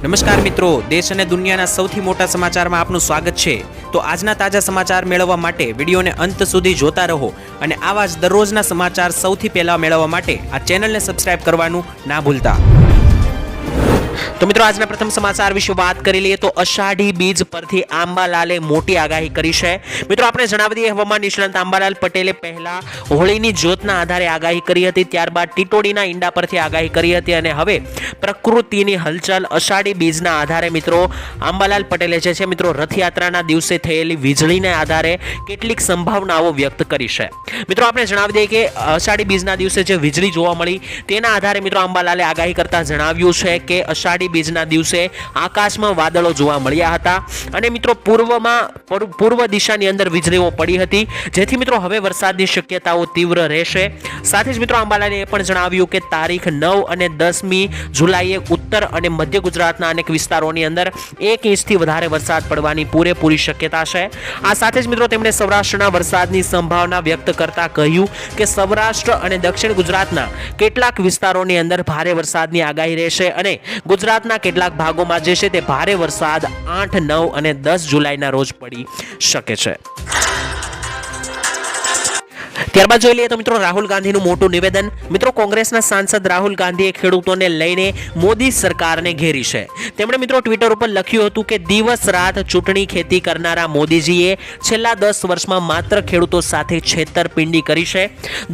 નમસ્કાર મિત્રો, દેશ અને દુનિયાના સૌથી મોટા સમાચારમાં આપનું સ્વાગત છે। તો આજના તાજા સમાચાર મેળવવા માટે વિડીયોને અંત સુધી જોતા રહો અને આવા જ દરરોજના સમાચાર સૌથી પહેલા મેળવવા માટે આ ચેનલને સબસ્ક્રાઇબ કરવાનું ના ભૂલતા। તો મિત્રો આજના પ્રથમ સમાચાર વિશે વાત કરી લઈએ તો અષાઢી બીજ પરથી આંબાલાલે મોટી આગાહી કરી છે। મિત્રો આપણે જણાવી દઈએ હવામાન નિષ્ણાંત આંબાલાલ પટેલે પહેલા હોળીની જ્યોતના આધારે આગાહી કરી હતી, ત્યારબાદ ટીટોડીના ઈંડા પરથી આગાહી કરી હતી અને હવે પ્રકૃતિની હલચલ અષાઢી બીજના આધારે મિત્રો આંબાલાલ પટેલે જે છે મિત્રો રથયાત્રાના દિવસે થયેલી વીજળીના આધારે કેટલીક સંભાવનાઓ વ્યક્ત કરી છે। મિત્રો આપણે જણાવી દઈએ કે અષાઢી બીજના દિવસે જે વીજળી જોવા મળી તેના આધારે મિત્રો આંબાલાલે આગાહી કરતા જણાવ્યું છે કે અષાઢી બીજના દિવસે આકાશમાં વાદળો જોવા મળ્યા હતા અને મિત્રો પૂર્વ દિશાની અંદર વીજળીઓ પડી હતી, જેથી મિત્રો હવે વરસાદની શક્યતાઓ તીવ્ર રહેશે। સાથે જ મિત્રો આંબાલાલે એ પણ જણાવ્યું કે તારીખ 9 અને 10મી જુલાઈએ ઉત્તર અને મધ્ય ગુજરાતના અનેક વિસ્તારોની અંદર 1 ઇંચથી વધારે વરસાદ પડવાની પૂરેપૂરી શક્યતા છે। આ સાથે જ મિત્રો તેમણે સૌરાષ્ટ્રના વરસાદની સંભાવના વ્યક્ત કરતા કહ્યું કે સૌરાષ્ટ્ર અને દક્ષિણ ગુજરાતના કેટલાક વિસ્તારોની અંદર ભારે વરસાદની આગાહી રહેશે અને ગુજરાતના કેટલાક ભાગોમાં જે છે તે ભારે વરસાદ 8, 9 અને 10 જુલાઈના રોજ પડી શકે છે। ત્યારબાદ જોઈ લઈએ તો મિત્રો રાહુલ ગાંધીનું મોટું નિવેદન। મિત્રો કોંગ્રેસના સાંસદ રાહુલ ગાંધીએ ખેડૂતોને લઈને મોદી સરકારને ઘેરી છે। તેમણે મિત્રો ટ્વિટર ઉપર લખ્યું હતું કે દિવસ રાત ચૂંટણી ખેતી કરનારા મોદીજીએ છેલ્લા 10 વર્ષમાં માત્ર ખેડૂતો સાથે છેતરપિંડી કરી છે।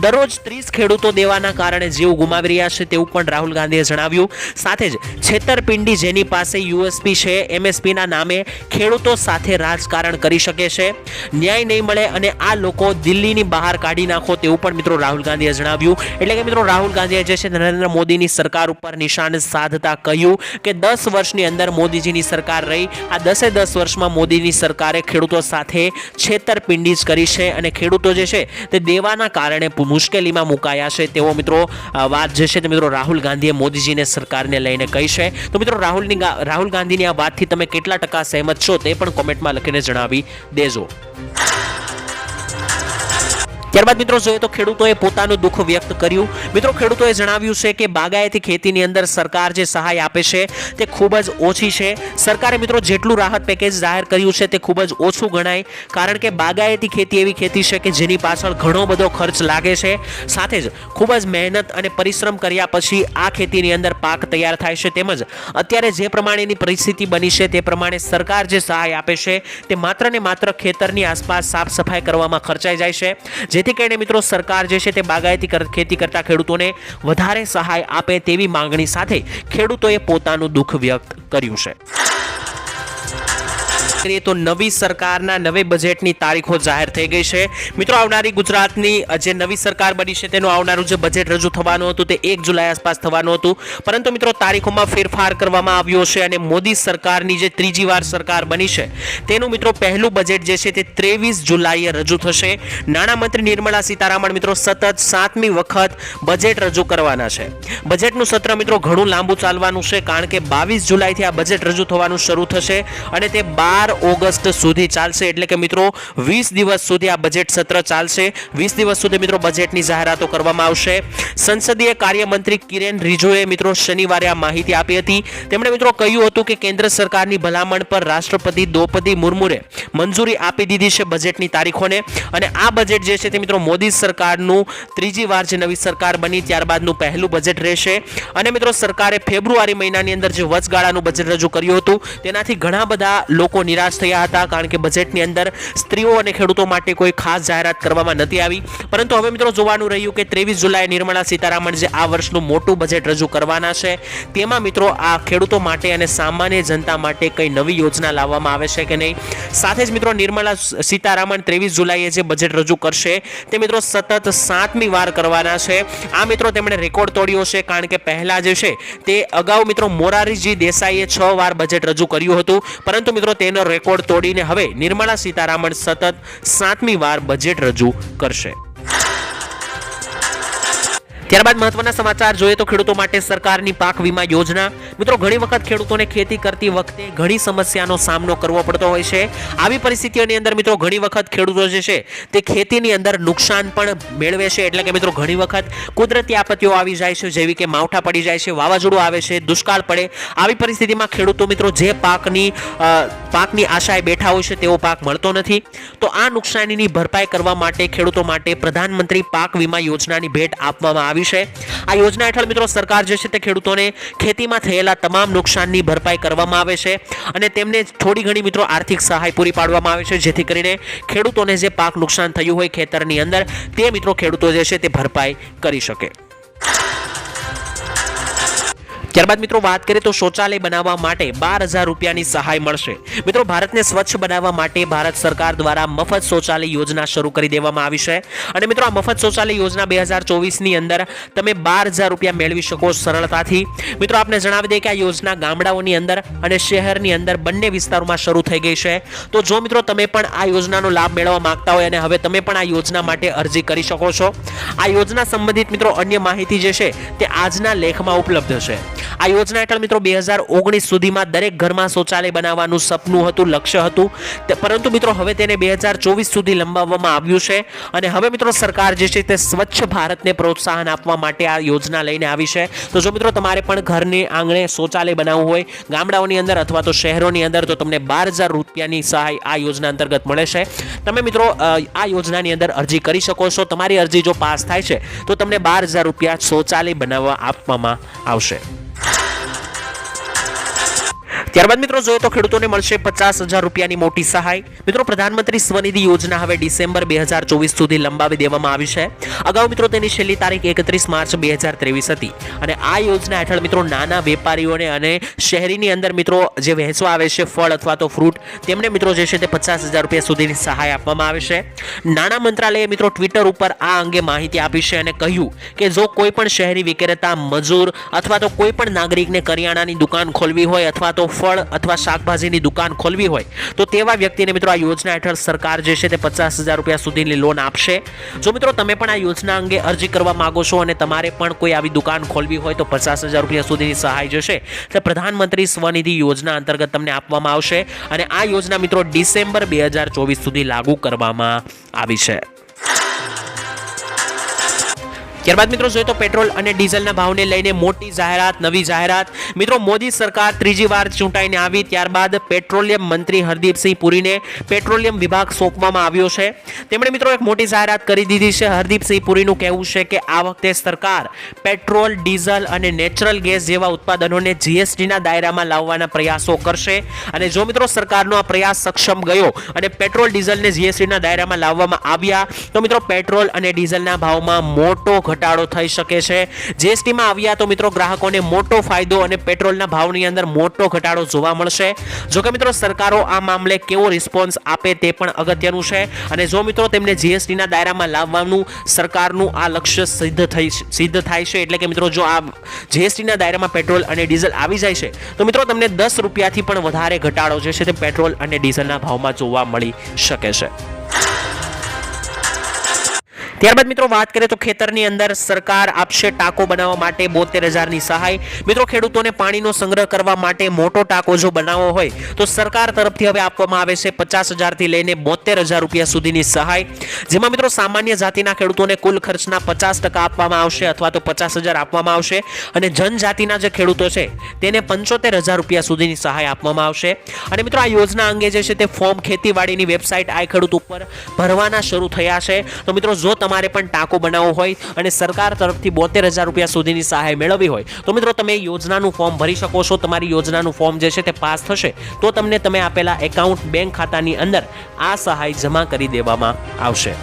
દરરોજ 30 ખેડૂતો દેવાના કારણે જીવ ગુમાવી રહ્યા છે તેવું પણ રાહુલ ગાંધીએ જણાવ્યું। સાથે જ છેતરપિંડી જેની પાસે યુએસપી છે, એમએસપીના નામે ખેડૂતો સાથે રાજકારણ કરી શકે છે, ન્યાય નહીં મળે અને આ લોકો દિલ્હીની બહાર કાઢી નાખો તેવું પણ મિત્રો રાહુલ ગાંધીએ જણાવ્યું। એટલે કે મિત્રો રાહુલ ગાંધીએ જે છે નરેન્દ્ર મોદીની સરકાર ઉપર નિશાન સાધતા કહ્યું કે 10 વર્ષની અંદર મોદીજીની સરકાર રહી, આ 10 વર્ષમાં મોદીની સરકારે ખેડૂતો સાથે છેતરપિંડી જ કરી છે અને ખેડૂતો જે છે તે દેવાના કારણે મુશ્કેલીમાં મુકાયા છે તેવો મિત્રો વાત જે છે તે મિત્રો રાહુલ ગાંધીએ મોદીજીને સરકારને લઈને કહી છે। તો મિત્રો રાહુલ ગાંધીની આ વાતથી તમે કેટલા ટકા સહેમત છો તે પણ કોમેન્ટમાં લખીને જણાવી દેજો। ત્યારબાદ મિત્રો જોઈએ તો ખેડૂતોએ પોતાનું દુઃખ વ્યક્ત કર્યું। મિત્રો ખેડૂતોએ જણાવ્યું છે કે બાગાયતી ખેતીની અંદર સરકાર જે સહાય આપે છે તે ખૂબ જ ઓછી છે। સરકારે મિત્રો જેટલું રાહત પેકેજ જાહેર કર્યું છે તે ખૂબ જ ઓછું ગણાય, કારણ કે બાગાયતી ખેતી એવી ખેતી છે કે જેની પાછળ ઘણો બધો ખર્ચ લાગે છે, સાથે જ ખૂબ જ મહેનત અને પરિશ્રમ કર્યા પછી આ ખેતીની અંદર પાક તૈયાર થાય છે। તેમજ અત્યારે જે પ્રમાણેની પરિસ્થિતિ બની છે તે પ્રમાણે સરકાર જે સહાય આપે છે તે માત્ર ને માત્ર ખેતરની આસપાસ સાફ સફાઈ કરવામાં ખર્ચાઈ જાય છે, જેથી કરીને મિત્રો સરકાર જે છે તે બાગાયતી ખેતી કરતા ખેડૂતોને વધારે સહાય આપે તેવી માંગણી સાથે ખેડૂતોએ પોતાનું દુઃખ વ્યક્ત કર્યું છે। તો નવી સરકારના નવે બજેટની તારીખો જાહેર થઈ ગઈ છે। મિત્રો આવનારી ગુજરાતની જે નવી સરકાર બની છે તેનું આવનારું જે બજેટ રજૂ થવાનું હતું તે 1 જુલાઈ આસપાસ થવાનું હતું, પરંતુ મિત્રો તારીખોમાં ફેરફાર કરવામાં આવ્યો છે અને મોદી સરકારની જે ત્રીજી વાર સરકાર બની છે તેનું મિત્રો પહેલું બજેટ જે છે તે 23 જુલાઈએ રજૂ થશે। નાણામંત્રી નિર્મલા સીતારામન મિત્રો સતત 7મી વખત બજેટ રજૂ કરવાના છે। બજેટનું સત્ર મિત્રો ઘણું લાંબુ ચાલવાનું છે, કારણ કે 22 જુલાઈથી આ બજેટ રજૂ થવાનું શરૂ થશે અને તે 12 ઓગસ્ટ સુધી ચાલશે। એટલે કે મિત્રો 20 દિવસ સુધી આ બજેટ સત્ર ચાલશે। 20 દિવસ સુધી મિત્રો બજેટની જાહેરાતો કરવામાં આવશે। સંસદીય કાર્યમંત્રી કિરેન રિજિજુએ મિત્રો શનિવારે આ માહિતી આપી હતી। તેમણે મિત્રો કહ્યું હતું કે કેન્દ્ર સરકારની ભલામણ પર રાષ્ટ્રપતિ દ્રૌપદી મુર્મુએ મંજૂરી આપી દીધી છે બજેટની તારીખોને અને આ બજેટ જે છે તે મિત્રો મોદી સરકારનું ત્રીજી વાર જે નવી સરકાર બની ત્યારબાદનું પહેલું બજેટ રહેશે। અને મિત્રો સરકારે ફેબ્રુઆરી મહિનાની અંદર જે વચગાળાનું બજેટ રજૂ કર્યું હતું તેનાથી ઘણા બધા લોકો નિરાશ થયા હતા, કારણ કે બજેટની અંદર સ્ત્રીઓ અને ખેડૂતો માટે કોઈ ખાસ જાહેરાત કરવામાં નથી આવી, પરંતુ હવે મિત્રો જોવાનું રહ્યું કે 23 જુલાઈ નિર્મલા સીતારામન જે આ વર્ષનું મોટું બજેટ રજૂ કરવાના છે તેમાં મિત્રો આ ખેડૂતો માટે અને સામાન્ય જનતા માટે કઈ નવી યોજના લાવવામાં આવે છે કે નહીં। સાથે જ મિત્રો નિર્મલા સીતારામન 23 જુલાઈએ જે બજેટ રજૂ કરશે તે મિત્રો સતત 7મી વાર કરવાના છે। આ મિત્રો તેમણે રેકોર્ડ તોડ્યો છે, કારણ કે પહેલા જે છે તે અગાઉ મિત્રો મોરારજી દેસાઈએ 6 વાર બજેટ રજૂ કર્યું હતું, પરંતુ મિત્રો તેનો રેકોર્ડ તોડીને હવે નિર્મલા સીતારામન સતત 7મી વાર બજેટ રજૂ કરશે। ત્યારબાદ મહત્વના સમાચાર જોઈએ તો ખેડૂતો માટે સરકારની પાક વીમા યોજના. મિત્રો ઘણી વખત ખેડૂતોને ખેતી કરતી વખતે ઘણી સમસ્યાનો સામનો કરવો પડતો હોય છે. આવી પરિસ્થિતિઓની અંદર મિત્રો ઘણી વખત ખેડૂતો જે છે તે ખેતીની અંદર નુકસાન પણ મેળવે છે. એટલે કે મિત્રો ઘણી વખત કુદરતી આપત્તિઓ આવી જાય છે, જેવી કે માવઠા પડી જાય છે, વાવાઝોડું આવે છે, દુષ્કાળ પડે. આવી પરિસ્થિતિમાં ખેડૂતો મિત્રો જે પાકની આશાએ બેઠા હોય છે તેવો પાક મળતો નથી. તો આ નુકસાનીની ભરપાઈ કરવા માટે ખેડૂતો માટે પ્રધાનમંત્રી પાક વીમા યોજનાની ભેટ આપવામાં આવી છે. આ યોજના હેઠળ મિત્રો સરકાર જે છે તે ખેડૂતોને ખેતીમાં થયેલા તમામ નુકસાનની ભરપાઈ કરવામાં આવે છે અને તેમને થોડી ઘણી મિત્રો આર્થિક સહાય પૂરી પાડવામાં આવે છે, જેથી કરીને ખેડૂતોને જે પાક નુકસાન થયું હોય ખેતરની અંદર તે મિત્રો ખેડૂતો જે છે તે ભરપાઈ કરી શકે. ત્યારબાદ મિત્રો વાત કરીએ તો શૌચાલય બનાવવા માટે 12,000 રૂપિયાની સહાય મળશે. મિત્રો ભારતને સ્વચ્છ બનાવવા માટે ભારત સરકાર દ્વારા મફત શૌચાલય યોજના શરૂ કરી દેવામાં આવી છે અને મિત્રો આ મફત શૌચાલય યોજના 2024ની અંદર તમે 12,000 રૂપિયા મેળવી શકો સરળતાથી. મિત્રો આપને જણાવી દઈએ કે આ યોજના ગામડાઓની અંદર અને શહેરની અંદર બંને વિસ્તારોમાં શરૂ થઈ ગઈ છે. તો જો મિત્રો તમે પણ આ યોજનાનો લાભ મેળવવા માંગતા હોય અને હવે તમે પણ આ યોજના માટે અરજી કરી શકો છો. આ યોજના સંબંધિત મિત્રો અન્ય માહિતી જે છે તે આજના લેખમાં ઉપલબ્ધ છે. આ યોજના હેઠળ મિત્રો 2019 સુધીમાં દરેક ઘરમાં શૌચાલય બનાવવાનું સપનું હતું, લક્ષ્ય હતું, પરંતુ મિત્રો હવે તેને 2024 સુધી લંબાવવામાં આવ્યું છે અને હવે મિત્રો સરકાર જે છે તે સ્વચ્છ ભારતને પ્રોત્સાહન આપવા માટે આ યોજના લઈને આવી છે. તો જો મિત્રો તમારે પણ ઘરની આંગણે શૌચાલય બનાવવું હોય ગામડાઓની અંદર અથવા તો શહેરોની અંદર, તો તમને 12,000 રૂપિયાની સહાય આ યોજના અંતર્ગત મળે છે. તમે મિત્રો આ યોજનાની અંદર અરજી કરી શકો છો. તમારી અરજી જો પાસ થાય છે તો તમને 12,000 રૂપિયા શૌચાલય બનાવવા આપવામાં આવશે. ત્યારબાદ મિત્રો જોઈએ તો ખેડૂતોને મળશે 50,000 રૂપિયાની મોટી સહાય. મિત્રો પ્રધાનમંત્રી સ્વનિધિ યોજના હવે ડિસેમ્બર 2024 સુધી લંબાવી દેવામાં આવી છે. અગાઉ મિત્રો તેની છેલ્લી તારીખ 31 માર્ચ 2023 હતી અને આ યોજના હેઠળ મિત્રો નાના વેપારીઓને અને શહેરીની અંદર મિત્રો જે વહેંચવા આવે છે ફળ અથવા તો ફ્રૂટ, તેમને મિત્રો જે છે તે 50,000 રૂપિયા સુધીની સહાય આપવામાં આવે છે. નાણાં મંત્રાલયે મિત્રો ટ્વિટર ઉપર આ અંગે માહિતી આપી છે અને કહ્યું કે જો કોઈ પણ શહેરી વિક્રેતા, મજૂર અથવા તો કોઈ પણ નાગરિકને કરિયાણાની દુકાન ખોલવી હોય અથવા તો ફળ અથવા શાકભાજીની દુકાન ખોલવી હોય તો તેવા વ્યક્તિને મિત્રો આ યોજના હેઠળ સરકાર જે છે તે 50,000 રૂપિયા સુધીની લોન આપશે. જો મિત્રો તમે પણ આ યોજના અંગે અરજી કરવા માંગો છો અને તમારે પણ કોઈ આવી દુકાન ખોલવી હોય તો 50,000 રૂપિયા સુધીની સહાય જે છે તે પ્રધાનમંત્રી સ્વનિધિ યોજના અંતર્ગત તમને આપવામાં આવશે અને આ યોજના મિત્રો ડિસેમ્બર 2024 સુધી લાગુ કરવામાં આવી છે. ત્યારબાદ મિત્રો જોઈએ તો પેટ્રોલ અને ડીઝલના ભાવને લઈને મોટી જાહેરાત, નવી જાહેરાત. મિત્રો મોદી સરકાર ત્રીજી વાર ચૂંટાઈને આવી ત્યારબાદ પેટ્રોલિયમ મંત્રી હરદીપસિંહ પુરીને પેટ્રોલિયમ વિભાગ સોંપવામાં આવ્યો છે. તેમણે મિત્રો એક મોટી જાહેરાત કરી દીધી છે. હરદીપસિંહ પુરીનું કહેવું છે કે આ વખતે સરકાર પેટ્રોલ, ડીઝલ અને નેચરલ ગેસ જેવા ઉત્પાદનોને જીએસટીના દાયરામાં લાવવાના પ્રયાસો કરશે અને જો મિત્રો સરકારનો આ પ્રયાસ સક્ષમ ગયો અને પેટ્રોલ, ડીઝલને જીએસટીના દાયરામાં લાવવામાં આવ્યા તો મિત્રો પેટ્રોલ અને ડીઝલના ભાવમાં મોટો ઘટાડો થઈ શકે છે. જીએસટીમાં આવ્યા તો મિત્રો ગ્રાહકોને મોટો ફાયદો અને પેટ્રોલના ભાવની અંદર મોટો ઘટાડો જોવા મળશે. જો કે મિત્રો સરકારો આ મામલે કેવો રિસ્પોન્સ આપે તે પણ અગત્યનું છે અને જો મિત્રો તેમને જીએસટીના દાયરામાં લાવવાનું સરકારનું આ લક્ષ્ય સિદ્ધ થાય છે, એટલે કે મિત્રો જો આ જીએસટીના દાયરામાં પેટ્રોલ અને ડીઝલ આવી જાય છે તો મિત્રો તમને 10 રૂપિયાથી પણ વધારે ઘટાડો જે છે તે પેટ્રોલ અને ડીઝલના ભાવમાં જોવા મળી શકે છે. ત્યારબાદ મિત્રો વાત કરીએ તો ખેતરની અંદર સરકાર આપશે ટાંકો બનાવવા માટે 72,000ની સહાય. મિત્રો ખેડૂતોને પાણીનો સંગ્રહ કરવા માટે મોટો ટાંકો જો બનાવવો હોય તો સરકાર તરફથી હવે આપવામાં આવે છે 50,000થી લઈને 72,000 રૂપિયા સુધીની સહાય, જેમાં મિત્રો સામાન્ય જાતિના ખેડૂતોને કુલ ખર્ચના 50% આપવામાં આવશે અથવા તો 50,000 આપવામાં આવશે અને જનજાતિના જે ખેડૂતો છે તેને 75,000 રૂપિયા સુધીની સહાય આપવામાં આવશે. અને મિત્રો આ યોજના અંગે જે છે તે ફોર્મ ખેતીવાડીની વેબસાઇટ આઈ ખેડૂત ઉપર ભરવાના શરૂ થયા છે. તો મિત્રો જો તમારે પણ ટાંકો બનાવવો હોય અને સરકાર તરફથી 72,000 રૂપિયા સુધીની સહાય મેળવવી હોય તો મિત્રો તમે યોજનાનું ફોર્મ ભરી શકો છો. તમારી યોજનાનું ફોર્મ જે છે તે પાસ થશે તો તમને તમે આપેલા એકાઉન્ટ, બેંક ખાતાની અંદર આ સહાય જમા કરી દેવામાં આવશે.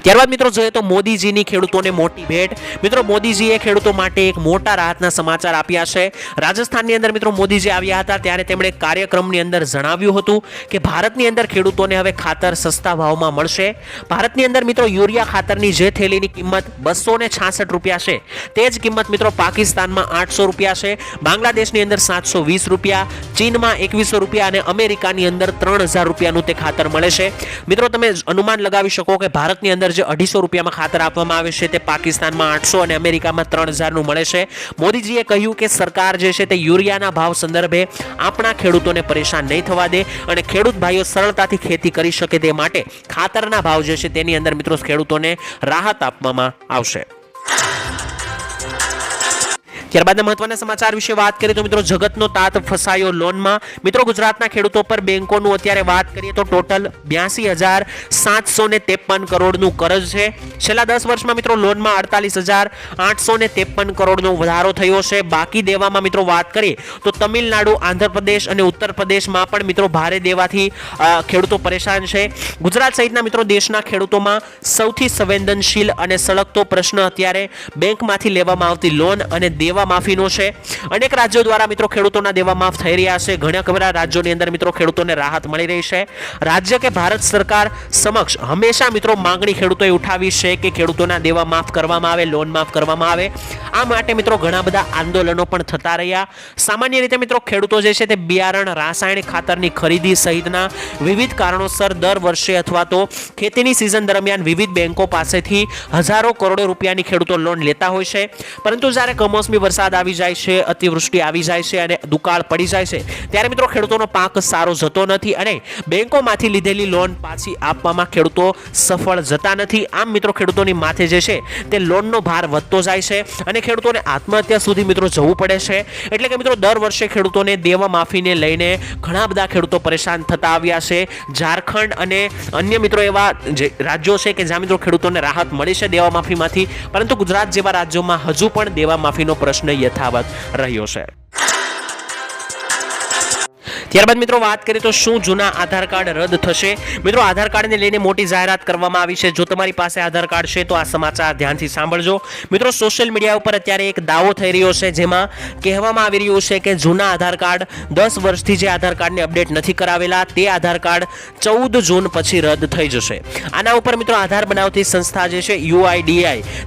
ત્યારબાદ મિત્રો જોઈએ તો મોદીજીની ખેડૂતોને મોટી ભેટ. મિત્રો મોદીજીએ ખેડૂતો માટે એક મોટા રાહતના સમાચાર આપ્યા છે. રાજસ્થાનની અંદર મિત્રો મોદીજી આવ્યા હતા ત્યારે તેમણે કાર્યક્રમની અંદર જણાવ્યું હતું કે ભારતની અંદર ખેડૂતોને હવે ખાતર સસ્તા ભાવમાં મળશે. ભારતની અંદર મિત્રો યુરિયા ખાતરની જે થેલીની કિંમત 266 રૂપિયા છે તે જ કિંમત મિત્રો પાકિસ્તાનમાં 800 રૂપિયા છે, બાંગ્લાદેશની અંદર 720 રૂપિયા, ચીનમાં 2100 રૂપિયા અને અમેરિકાની અંદર 3,000 રૂપિયાનું તે ખાતર મળે છે. મિત્રો તમે અનુમાન લગાવી શકો કે ભારતની અંદર જે 250 રૂપિયામાં ખાતર આપવામાં આવે છે તે પાકિસ્તાનમાં 800 અને અમેરિકામાં 3000નું મળે છે. મોદીજીએ કહ્યું કે સરકાર જે છે તે યુરિયાના ભાવ સંદર્ભે આપણા ખેડૂતોને પરેશાન નહીં થવા દે અને ખેડૂત ભાઈઓ સરળતાથી ખેતી કરી શકે તે માટે ખાતરના ભાવ જે છે તેની અંદર મિત્રો ખેડૂતોને રાહત આપવામાં આવશે. ત્યારબાદના મહત્વના સમાચાર વિશે વાત કરીએ તો મિત્રો જગતનો તાત ફસાયો લોનમાં. મિત્રો ગુજરાતના ખેડૂતો પર બેંકોનું અત્યારે વાત કરીએ તો ટોટલ 82,753 કરોડનું કર્જ છે. છેલ્લા 10 વર્ષમાં મિત્રો લોનમાં 48,853 કરોડનો વધારો થયો છે. બાકી દેવામાં મિત્રો વાત કરીએ તો તમિલનાડુ, આંધ્રપ્રદેશ અને ઉત્તર પ્રદેશમાં પણ મિત્રો ભારે દેવાથી ખેડૂતો પરેશાન છે. ગુજરાત સહિતના મિત્રો દેશના ખેડૂતોમાં સૌથી સંવેદનશીલ અને સળગતો પ્રશ્ન અત્યારે બેંકમાંથી લેવામાં આવતી લોન અને દેવા માફીનો છે. અનેક રાજ્યો દ્વારા મિત્રો ખેડૂતોના દેવા માફ થઈ રહ્યા છે. ઘણા ખરા રાજ્યોની અંદર મિત્રો ખેડૂતોને રાહત મળી રહી છે. રાજ્ય કે ભારત સરકાર સમક્ષ હંમેશા મિત્રો માંગણી ખેડૂતોએ ઉઠાવી છે કે ખેડૂતોના દેવા માફ કરવામાં આવે, લોન માફ કરવામાં આવે. આ માટે મિત્રો ઘણા બધા આંદોલનો પણ થતા રહ્યા. સામાન્ય રીતે મિત્રો ખેડૂતો જે છે તે બિયારણ, રાસાયણિક ખાતરની ખરીદી સહિતના વિવિધ કારણોસર દર વર્ષે અથવા તો ખેતીની સિઝન દરમિયાન વિવિધ બેંકો પાસેથી હજારો કરોડો રૂપિયાની ખેડૂતો લોન લેતા હોય છે. પરંતુ જ્યારે કમોસમી વરસાદ આવી જાય છે, અતિવૃષ્ટિ આવી જાય છે અને દુકાળ પડી જાય છે ત્યારે મિત્રો ખેડૂતોનો પાક સારો જતો નથી અને બેંકોમાંથી લીધેલી લોન પાછી આપવામાં ખેડૂતો સફળ જતા નથી. આમ મિત્રો ખેડૂતોની માથે જે છે તે લોનનો ભાર વધતો જાય છે અને ખેડૂતોને આત્મહત્યા સુધી મિત્રો જવું પડે છે. એટલે કે મિત્રો દર વર્ષે ખેડૂતોને દેવા માફીને લઈને ઘણા બધા ખેડૂતો પરેશાન થતા આવ્યા છે. ઝારખંડ અને અન્ય મિત્રો એવા રાજ્યો છે કે જ્યાં મિત્રો ખેડૂતોને રાહત મળી છે દેવા માફીમાંથી, પરંતુ ગુજરાત જેવા રાજ્યોમાં હજુ પણ દેવા માફીનો પ્રશ્ન યથાવત રહ્યો છે. ત્યારબાદ મિત્રો વાત કરીએ તો શું જૂના આધાર કાર્ડ રદ થશે? મિત્રો આધાર કાર્ડને લઈને મોટી જાહેરાત કરવામાં આવી છે. જો તમારી પાસે આધાર કાર્ડ છે તો આ સમાચાર ધ્યાનથી સાંભળજો. મિત્રો સોશિયલ મીડિયા ઉપર અત્યારે એક દાવો થઈ રહ્યો છે જેમાં કહેવામાં આવી રહ્યું છે કે જૂના આધાર કાર્ડ 10 વર્ષથી જે આધાર કાર્ડને અપડેટ નથી કરાવેલા તે આધાર કાર્ડ 14 જૂન પછી રદ થઈ જશે. આના ઉપર મિત્રો આધાર બનાવતી સંસ્થા જે છે UIDI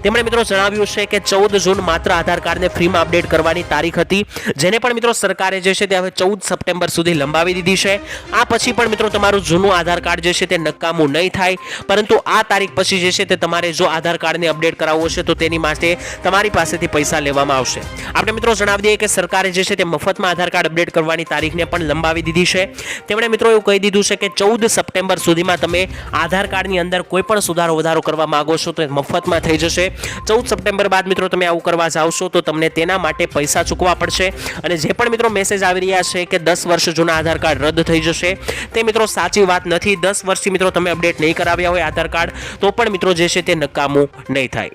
તેમણે મિત્રો જણાવ્યું છે કે 14 જૂન માત્ર આધાર કાર્ડને ફ્રીમાં અપડેટ કરવાની તારીખ હતી, જેને પણ મિત્રો સરકારે જે છે તે હવે 14 સપ્ટેમ્બર સુધી લંબાવી દીધી છે. આ પછી પણ મિત્રો તમારું જૂનું આધાર કાર્ડ જે છે તે નકામું નહીં થાય, પરંતુ આ તારીખ પછી જે છે તે તમારે જો આધાર કાર્ડને અપડેટ કરાવવું છે તો તેની માટે તમારી પાસેથી પૈસા લેવામાં આવશે. આપણે મિત્રો જણાવી દઈએ કે સરકારે જે છે તે મફતમાં આધાર કાર્ડ અપડેટ કરવાની તારીખને પણ લંબાવી દીધી છે. તેમણે મિત્રો એવું કહી દીધું છે કે 14 સપ્ટેમ્બર સુધીમાં તમે આધાર કાર્ડની અંદર કોઈ પણ સુધારો વધારો કરવા માંગો છો તો મફતમાં થઈ જશે. 14 સપ્ટેમ્બર બાદ મિત્રો તમે આવું કરવા જાવશો તો તમને તેના માટે પૈસા ચૂકવવા પડશે. અને જે પણ મિત્રો મેસેજ આવી રહ્યા છે કે 10 વર્ષ જૂના આધાર કાર્ડ રદ થઈ જશે તે મિત્રો સાચી વાત નથી. 10 વર્ષથી મિત્રો તમે અપડેટ નહીં કરાવ્યા હોય આધાર કાર્ડ તો પણ મિત્રો જે છે તે નકામું નહીં થાય.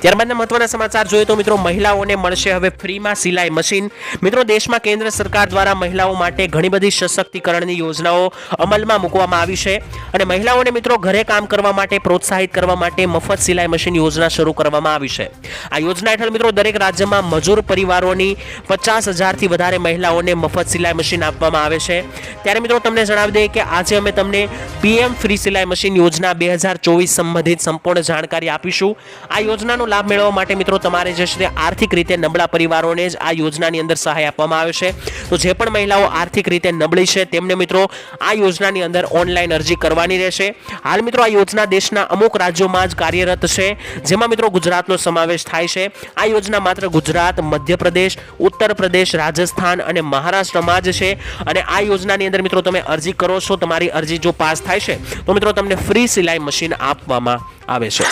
ત્યારબાદના મહત્વના સમાચાર જોઈએ તો મિત્રો મહિલાઓને મળશે હવે ફ્રીમાં સિલાઈ મશીન. મિત્રો દેશમાં કેન્દ્ર સરકાર દ્વારા મહિલાઓ માટે ઘણી બધી સશક્તિકરણની યોજનાઓ અમલમાં મૂકવામાં આવી છે અને મહિલાઓને મિત્રો ઘરે કામ કરવા માટે પ્રોત્સાહિત કરવા માટે મફત સિલાઈ મશીન યોજના શરૂ કરવામાં આવી છે. આ યોજના હેઠળ મિત્રો દરેક રાજ્યમાં મજૂર પરિવારોની 50,000થી વધારે મહિલાઓને મફત સિલાઈ મશીન આપવામાં આવે છે. ત્યારે મિત્રો તમને જણાવી દઈએ કે આજે અમે તમને PM ફ્રી સિલાઈ મશીન યોજના 2024 સંબંધિત સંપૂર્ણ જાણકારી આપીશું. આ યોજનાનો લાભ મેળવવા માટે મિત્રો તમારે જે છે આર્થિક રીતે નબળા પરિવારોને જ આ યોજનાની અંદર સહાય આપવામાં આવે છે. તો જે પણ મહિલાઓ આર્થિક રીતે નબળી છે તેમને મિત્રો આ યોજનાની અંદર ઓનલાઈન અરજી કરવાની રહેશે. હાલ મિત્રો આ યોજના દેશના અમુક રાજ્યોમાં જ કાર્યરત છે, જેમાં મિત્રો ગુજરાતનો સમાવેશ થાય છે. આ યોજના માત્ર ગુજરાત, મધ્યપ્રદેશ, ઉત્તર પ્રદેશ, રાજસ્થાન અને મહારાષ્ટ્રમાં જ છે અને આ યોજનાની અંદર મિત્રો તમે અરજી કરો છો, તમારી અરજી જો પાસ થાય છે તો મિત્રો તમને ફ્રી સિલાઈ મશીન આપવામાં આવે છે.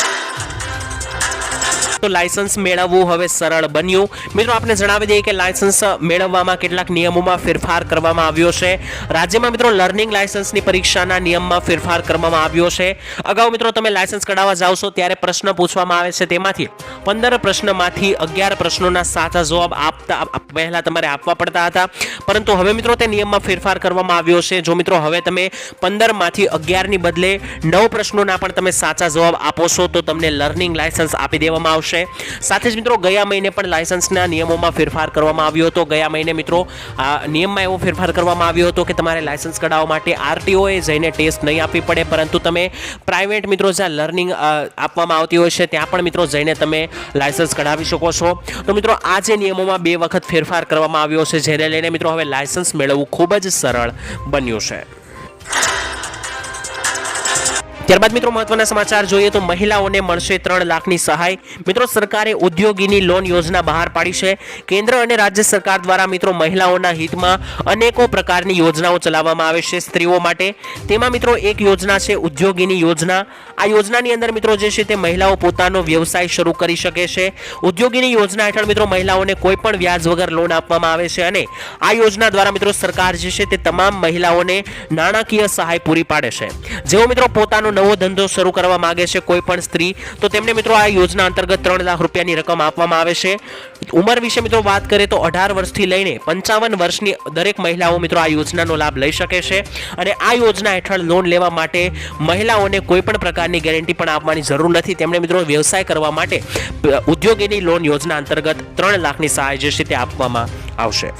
તો લાયસન્સ મેળવવું હવે સરળ બન્યું. મિત્રો આપણે જણાવી દઈએ કે લાયસન્સ મેળવવામાં કેટલાક નિયમોમાં ફેરફાર કરવામાં આવ્યો છે. રાજ્યમાં મિત્રો લર્નિંગ લાયસન્સની પરીક્ષાના નિયમમાં ફેરફાર કરવામાં આવ્યો છે. અગાઉ મિત્રો તમે લાયસન્સ કઢાવવા જાવશો ત્યારે પ્રશ્ન પૂછવામાં આવે છે, તેમાંથી 15 પ્રશ્નમાંથી 11 પ્રશ્નોના સાચા જવાબ આપતા પહેલા તમારે આપવા પડતા હતા, પરંતુ હવે મિત્રો તે નિયમમાં ફેરફાર કરવામાં આવ્યો છે. જો મિત્રો હવે તમે 15માંથી 11 ની બદલે 9 પ્રશ્નોના પણ તમે સાચા જવાબ આપો છો તો તમને લર્નિંગ લાયસન્સ આપી દેવામાં આવશે. સાથે જ મિત્રો ગયા મહિને પણ લાયસન્સના નિયમોમાં ફેરફાર કરવામાં આવ્યો હતો. ગયા મહિને મિત્રો નિયમમાં એવો ફેરફાર કરવામાં આવ્યો હતો કે તમારે લાયસન્સ કઢાવવા માટે RTOએ જઈને ટેસ્ટ નહીં આપવી પડે, પરંતુ તમે પ્રાઇવેટ મિત્રો જ્યાં લર્નિંગ આપવામાં આવતી હોય છે ત્યાં પણ મિત્રો જઈને તમે લાયસન્સ કઢાવી શકો છો. તો મિત્રો આ જે નિયમોમાં 2 વખત ફેરફાર કરવામાં આવ્યો છે, જેને લઈને મિત્રો હવે લાયસન્સ મેળવવું ખૂબ જ સરળ બન્યું છે. ત્યારબાદ મિત્રો મહત્વના સમાચાર જોઈએ તો મહિલાઓને મળશે 3 લાખની સહાય. મિત્રો સરકારે ઉદ્યોગીની લોન યોજના બહાર પાડી છે. કેન્દ્ર અને રાજ્ય સરકાર દ્વારા મિત્રો મહિલાઓના હિતમાં અનેકો પ્રકારની યોજનાઓ ચલાવવામાં આવે છે સ્ત્રીઓ માટે. તેમાં મિત્રો એક યોજના છે ઉદ્યોગીની યોજના. આ યોજનાની અંદર મિત્રો જે છે તે મહિલાઓ પોતાનો વ્યવસાય શરૂ કરી શકે છે. ઉદ્યોગીની યોજના હેઠળ મિત્રો મહિલાઓને કોઈ પણ વ્યાજ વગર લોન આપવામાં આવે છે અને આ યોજના દ્વારા મિત્રો સરકાર જે છે તે તમામ મહિલાઓને નાણાકીય સહાય પૂરી પાડે છે. જેઓ મિત્રો પોતાનો નવો ધંધો શરૂ કરવા માંગે છે કોઈ પણ સ્ત્રી, તો તેમને મિત્રો આ યોજના અંતર્ગત 3 લાખ રૂપિયાની રકમ આપવામાં આવે છે. ઉંમર વિશે મિત્રો વાત કરીએ તો 18 વર્ષથી લઈને 55 વર્ષની દરેક મહિલાઓ મિત્રો આ યોજનાનો લાભ લઈ શકે છે. અને આ યોજના હેઠળ લોન લેવા માટે મહિલાઓને કોઈ પણ પ્રકારની ગેરંટી પણ આપવાની જરૂર નથી. તેમણે મિત્રો વ્યવસાય કરવા માટે ઉદ્યોગીની લોન યોજના અંતર્ગત 3 લાખની સહાય જે છે તે આપવામાં આવશે.